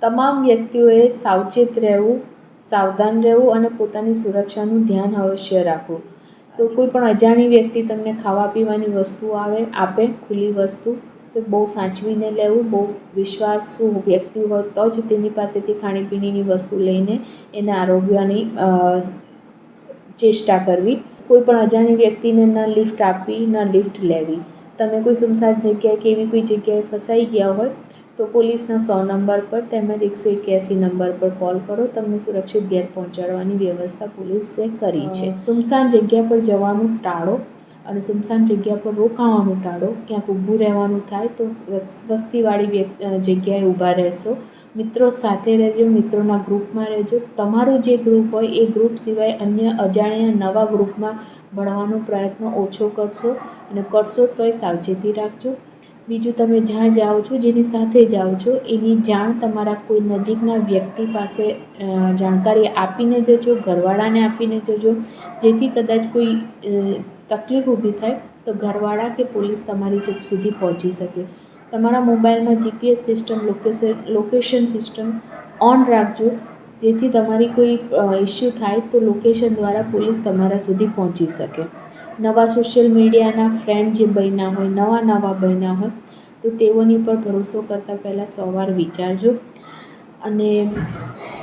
તમામ વ્યક્તિઓએ સાવચેત રહેવું, સાવધાન રહેવું અને પોતાની સુરક્ષાનું ધ્યાન અવશ્ય રાખવું. તો કોઈ પણ અજાણી વ્યક્તિ તમને ખાવા પીવાની વસ્તુ આપે ખુલ્લી વસ્તુ, તો બહુ સાચવીને લેવું. બહુ વિશ્વાસુ વ્યક્તિ હોય તો જ તેની પાસેથી ખાણીપીણીની વસ્તુ લઈને એને આરોગ્યની ચેષ્ટા કરવી. કોઈ પણ અજાણી વ્યક્તિને ન લિફ્ટ આપવી, ન લિફ્ટ લેવી. તમે કોઈ સુમસાન જગ્યાએ કે એવી કોઈ જગ્યાએ ફસાઈ ગયા હોય તો પોલીસના 100 નંબર પર તેમજ 181 નંબર પર કોલ કરો. તમને સુરક્ષિત ઘેર પહોંચાડવાની વ્યવસ્થા પોલીસે કરી છે. સુમસાન જગ્યા પર જવાનું ટાળો અને સુમસાન જગ્યા પર રોકાવાનું ટાળો. ક્યાંક ઊભું રહેવાનું થાય તો વસ્તીવાળી જગ્યાએ ઊભા રહેશો. મિત્રો સાથે રહેજો, મિત્રોના ગ્રુપમાં રહેજો. તમારું જે ગ્રુપ હોય એ ગ્રુપ સિવાય અન્ય અજાણ્યા નવા ગ્રુપમાં ભળવાનો પ્રયત્ન ઓછો કરશો અને કરશો તોય સાવચેતી રાખજો. બીજું, તમે જ્યાં જાઓ છો, જેની સાથે જાઓ છો એની જાણ તમારા કોઈ નજીકના વ્યક્તિ પાસે જાણકારી આપીને જજો, ઘરવાળાને આપીને જજો, જેથી કદાચ કોઈ તકલીફ ઊભી થાય તો ઘરવાળા કે પોલીસ તમારી સુધી પહોંચી શકે. તમારા મોબાઈલમાં GPS system, location system on રાખજો, જેથી તમારી કોઈ ઇસ્યુ થાય તો લોકેશન દ્વારા પોલીસ તમારા સુધી પહોંચી શકે. નવા સોશિયલ મીડિયાના ફ્રેન્ડ જે બન્યા હોય, નવા બન્યા હોય તો તેઓની પર ભરોસો કરતાં પહેલાં 100 વાર વિચારજો. અને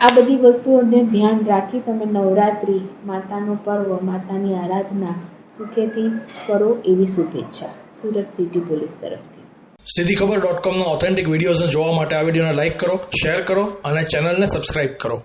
આ બધી વસ્તુઓને ધ્યાન રાખી તમે નવરાત્રિ, માતાનો પર્વ, માતાની આરાધના સુખેથી કરો એવી શુભેચ્છા સુરત સિટી પોલીસ તરફથી. સીધીખબર.comના ઓથેન્ટિક વિડીયોઝને જોવા માટે આ વિડીયોને લાઇક કરો, શેર કરો અને ચેનલને સબસ્ક્રાઇબ કરો.